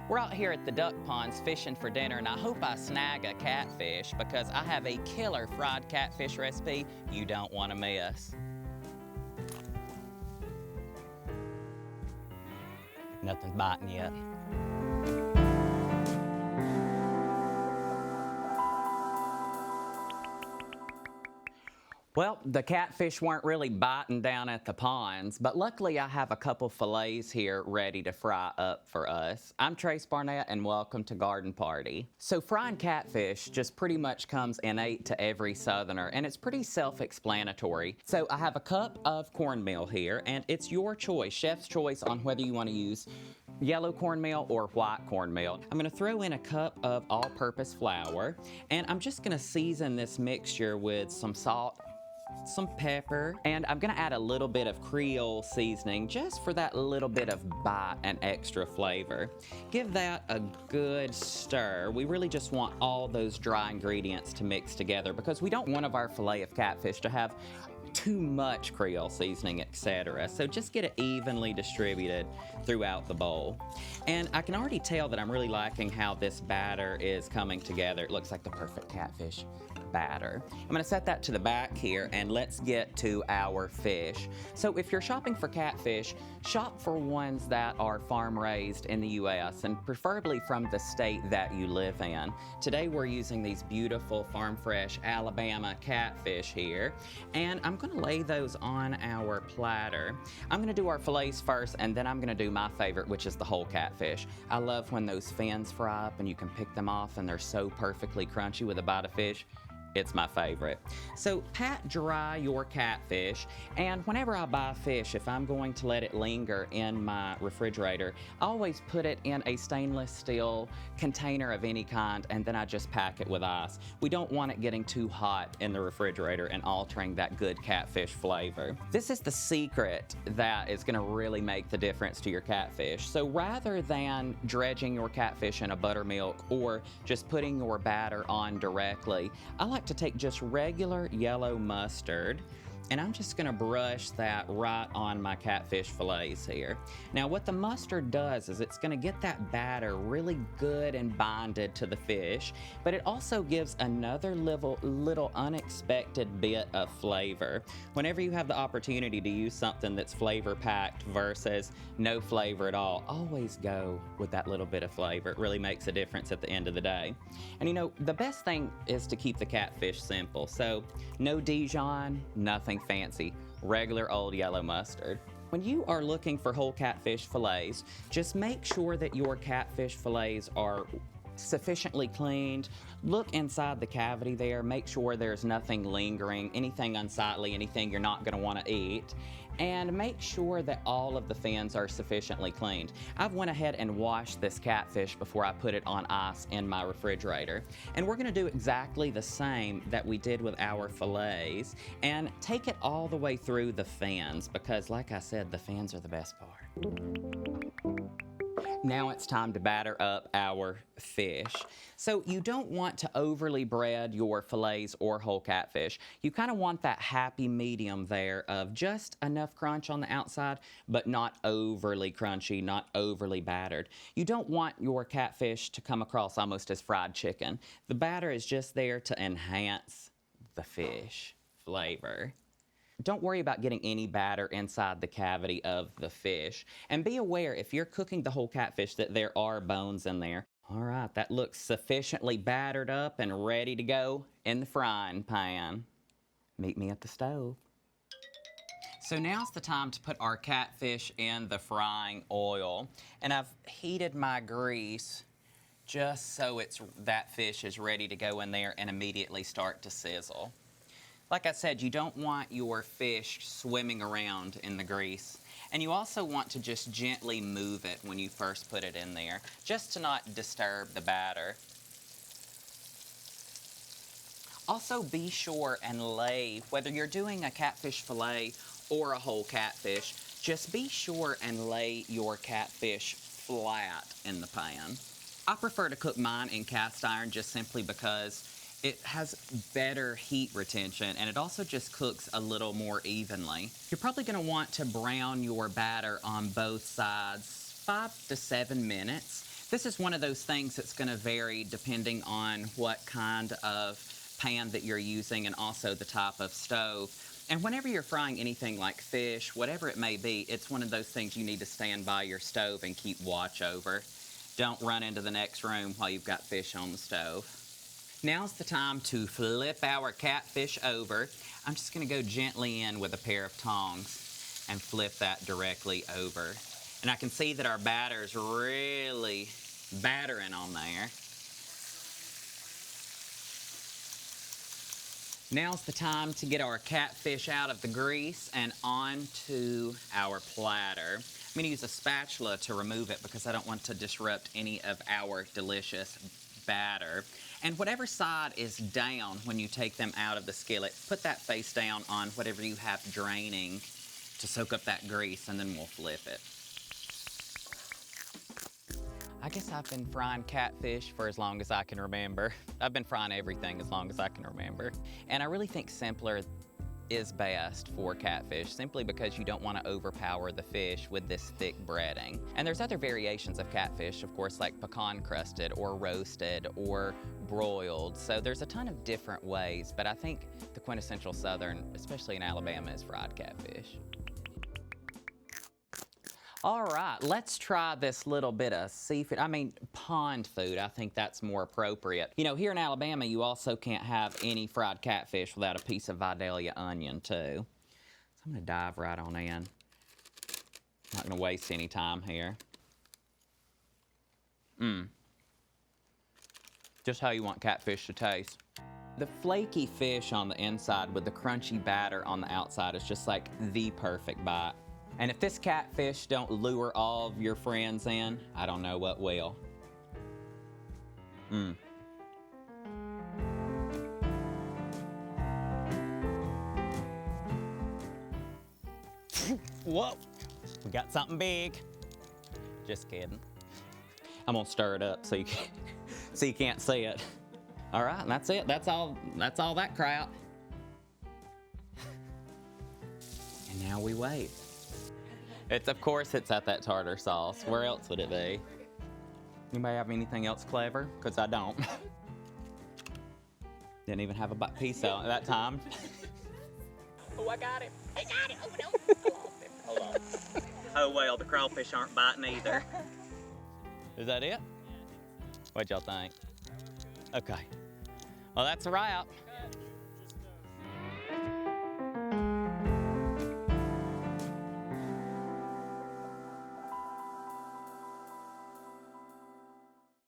We're out here at the duck ponds fishing for dinner, and I hope I snag a catfish because I have a killer fried catfish recipe you don't want to miss. Nothing's biting yet. Well, the catfish weren't really biting down at the ponds, but luckily I have a couple fillets here ready to fry up for us. I'm Trace Barnett and welcome to Garden Party. So frying catfish just pretty much comes innate to every Southerner, and it's pretty self-explanatory. So I have a cup of cornmeal here, and it's your choice, chef's choice, on whether you want to use yellow cornmeal or white cornmeal. I'm gonna throw in a cup of all-purpose flour, and I'm just gonna season this mixture with some salt, some pepper, and I'm gonna add a little bit of Creole seasoning just for that little bit of bite and extra flavor. Give that a good stir. We really just want all those dry ingredients to mix together because we don't want our fillet of catfish to have too much Creole seasoning, etc. So just get it evenly distributed throughout the bowl. And I can already tell that I'm really liking how this batter is coming together. It looks like the perfect catfish batter. I'm gonna set that to the back here, and let's get to our fish. So if you're shopping for catfish, shop for ones that are farm raised in the US and preferably from the state that you live in. Today we're using these beautiful farm fresh Alabama catfish here, and I'm gonna lay those on our platter. I'm gonna do our fillets first, and then I'm gonna do my favorite, which is the whole catfish. I love when those fins fry up and you can pick them off and they're so perfectly crunchy with a bite of fish. It's my favorite. So pat dry your catfish, and whenever I buy fish, if I'm going to let it linger in my refrigerator, I always put it in a stainless steel container of any kind, and then I just pack it with ice. We don't want it getting too hot in the refrigerator and altering that good catfish flavor. This is the secret that is gonna really make the difference to your catfish. So rather than dredging your catfish in a buttermilk or just putting your batter on directly, I like to take just regular yellow mustard, and I'm just gonna brush that right on my catfish fillets here. Now what the mustard does is it's gonna get that batter really good and bonded to the fish, but it also gives another little unexpected bit of flavor. Whenever you have the opportunity to use something that's flavor packed versus no flavor at all, always go with that little bit of flavor. It really makes a difference at the end of the day. And you know, the best thing is to keep the catfish simple. So no Dijon, nothing fancy, regular old yellow mustard. When you are looking for whole catfish fillets, just make sure that your catfish fillets are sufficiently cleaned. Look inside the cavity there, make sure there's nothing lingering, anything unsightly, anything you're not gonna wanna eat, and make sure that all of the fins are sufficiently cleaned. I've went ahead and washed this catfish before I put it on ice in my refrigerator. And we're gonna do exactly the same that we did with our fillets and take it all the way through the fins because like I said, the fins are the best part. Now it's time to batter up our fish. So you don't want to overly bread your fillets or whole catfish. You kind of want that happy medium there of just enough crunch on the outside, but not overly crunchy, not overly battered. You don't want your catfish to come across almost as fried chicken. The batter is just there to enhance the fish flavor. Don't worry about getting any batter inside the cavity of the fish. And be aware, if you're cooking the whole catfish, that there are bones in there. All right, that looks sufficiently battered up and ready to go in the frying pan. Meet me at the stove. So now's the time to put our catfish in the frying oil. And I've heated my grease just so that fish is ready to go in there and immediately start to sizzle. Like I said, you don't want your fish swimming around in the grease. And you also want to just gently move it when you first put it in there, just to not disturb the batter. Also be sure and lay, whether you're doing a catfish fillet or a whole catfish, just be sure and lay your catfish flat in the pan. I prefer to cook mine in cast iron just simply because it has better heat retention, and it also just cooks a little more evenly. You're probably gonna want to brown your batter on both sides 5 to 7 minutes. This is one of those things that's going to vary depending on what kind of pan that you're using and also the type of stove. And whenever you're frying anything like fish, whatever it may be, it's one of those things you need to stand by your stove and keep watch over. Don't run into the next room while you've got fish on the stove. Now's the time to flip our catfish over. I'm just going to go gently in with a pair of tongs and flip that directly over. And I can see that our batter's really battering on there. Now's the time to get our catfish out of the grease and onto our platter. I'm going to use a spatula to remove it because I don't want to disrupt any of our delicious batter. And whatever side is down when you take them out of the skillet, put that face down on whatever you have draining to soak up that grease, and then we'll flip it. I guess I've been frying catfish for as long as I can remember. I've been frying everything as long as I can remember. And I really think simpler is best for catfish, simply because you don't want to overpower the fish with this thick breading. And there's other variations of catfish, of course, like pecan crusted or roasted or broiled. So there's a ton of different ways, but I think the quintessential Southern, especially in Alabama, is fried catfish. All right, let's try this little bit of seafood. I mean, pond food. I think that's more appropriate. You know, here in Alabama, you also can't have any fried catfish without a piece of Vidalia onion, too. So I'm gonna dive right on in. Not gonna waste any time here. Just how you want catfish to taste. The flaky fish on the inside with the crunchy batter on the outside is just like the perfect bite. And if this catfish don't lure all of your friends in, I don't know what will. Whoa, we got something big. Just kidding. I'm gonna stir it up so you can't see it. All right, and that's it. That's all that crap. And now we wait. Of course it's at that tartar sauce. Where else would it be? Anybody have anything else clever? Because I don't. Didn't even have a piece out at that time. Oh, I got it. I got it. Oh, no. Hold on. Oh, well, the crawfish aren't biting either. Is that it? What'd y'all think? Okay. Well, that's a wrap.